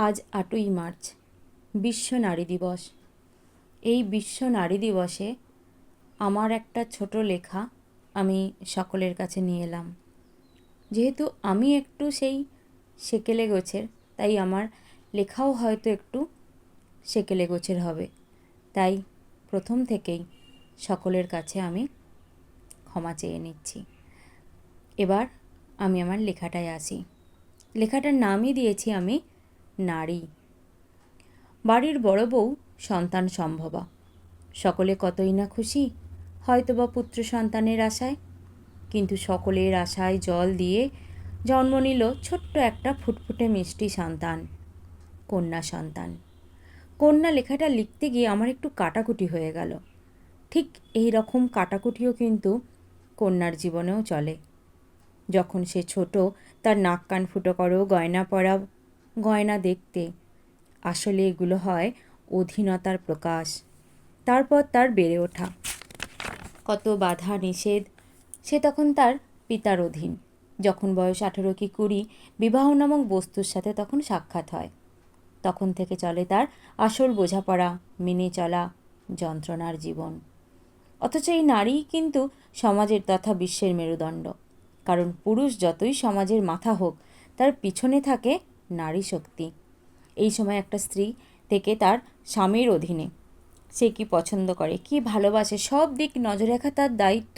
আজ ৮ই মার্চ বিশ্ব নারী দিবস। এই বিশ্ব নারী দিবসে আমার একটা ছোট লেখা আমি সকলের কাছে নিয়ে এলাম। যেহেতু আমি একটু সেই সেকেলে গোছের, তাই আমার লেখাও হয়তো একটু সেকেলে গোছের হবে। তাই প্রথম থেকেই সকলের কাছে আমি ক্ষমা চেয়ে নিচ্ছি। এবার আমি আমার লেখাটায় আসি। লেখাটার নামই দিয়েছি আমি নারী। বাড়ির বড় বউ সন্তান সম্ভবা। সকলে কতই না খুশি, হয়তোবা পুত্র সন্তানের আশায়। কিন্তু সকলের আশায় জল দিয়ে জন্ম নিল ছোট্ট একটা ফুটফুটে মিষ্টি সন্তান, কন্যা সন্তান। কন্যা লেখাটা লিখতে গিয়ে আমার একটু কাটাকুটি হয়ে গেল। ঠিক এই রকম কাটাকুটিও কিন্তু কন্যার জীবনেও চলে। যখন সে ছোট, তার নাক কান ফুটো করো, গয়না পরা, গয়না দেখতে, আসলে এগুলো হয় অধীনতার প্রকাশ। তারপর তার বেড়ে ওঠা, কত বাধা নিষেধ, সে তখন তার পিতার অধীন। যখন বয়স 18 কি 20, বিবাহ নামক বস্তুর সাথে তখন সাক্ষাৎ হয়। তখন থেকে চলে তার আসল বোঝাপড়া, মেনে চলা, যন্ত্রণার জীবন। অথচ এই নারী কিন্তু সমাজের তথা বিশ্বের মেরুদণ্ড। কারণ পুরুষ যতই সমাজের মাথা হোক, তার পিছনে থাকে নারী শক্তি। এই সময় একটা স্ত্রী থেকে তার স্বামীর অধীনে। সে কি পছন্দ করে, কি ভালোবাসে, সব দিক নজরে রাখা তার দায়িত্ব,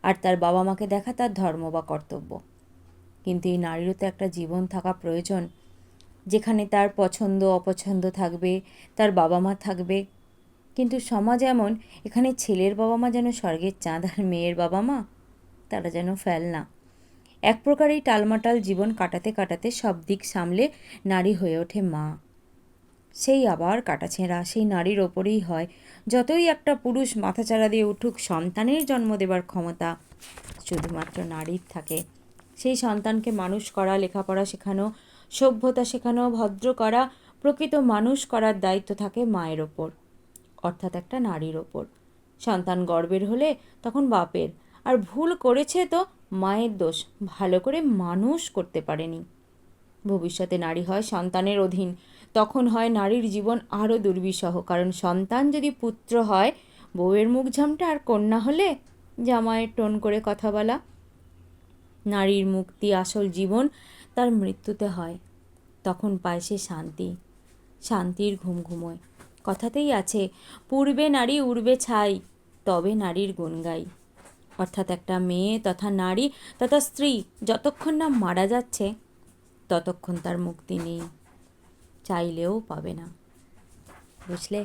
আর তার বাবা মাকে দেখা তার ধর্ম বা কর্তব্য। কিন্তু এই নারীরও তো একটা জীবন থাকা প্রয়োজন, যেখানে তার পছন্দ অপছন্দ থাকবে, তার বাবা মা থাকবে। কিন্তু সমাজ এমন, এখানে ছেলের বাবা মা যেন স্বর্গের চাঁদ, আর মেয়ের বাবা মা তারা যেন ফেলনা। এক প্রকার এই টালমাটাল জীবন কাটাতে কাটাতে সব দিক সামলে নারী হয়ে ওঠে মা। সেই আবার কাটাছেঁড়া সেই নারীর ওপরেই হয়। যতই একটা পুরুষ মাথাচাড়া দিয়ে উঠুক, সন্তানের জন্ম দেবার ক্ষমতা শুধুমাত্র নারীর থাকে। সেই সন্তানকে মানুষ করা, লেখাপড়া শেখানো, সভ্যতা শেখানো, ভদ্র করা, প্রকৃত মানুষ করার দায়িত্ব থাকে মায়ের ওপর, অর্থাৎ একটা নারীর ওপর। সন্তান গর্বের হলে তখন বাপের, আর ভুল করেছে তো মায়ের দোষ, ভালো করে মানুষ করতে পারেনি। ভবিষ্যতে নারী হয় সন্তানের অধীন, তখন হয় নারীর জীবন আরও দুর্বিষহ। কারণ সন্তান যদি পুত্র হয়, বউয়ের মুখ ঝামটা, আর কন্যা হলে জামাইয়ের টোন করে কথা বলা। নারীর মুক্তি, আসল জীবন তার মৃত্যুতে হয়। তখন পায় সে শান্তি, শান্তির ঘুম ঘুমোয়। কথাতেই আছে, পূর্বে নারী উড়বে ছাই, তবে নারীর গুণ গাই। অর্থাৎ একটা মেয়ে তথা নারী তথা স্ত্রী যতক্ষণ না মারা যাচ্ছে, ততক্ষণ তার মুক্তি নেই, চাইলেও পাবে না। বুঝলে?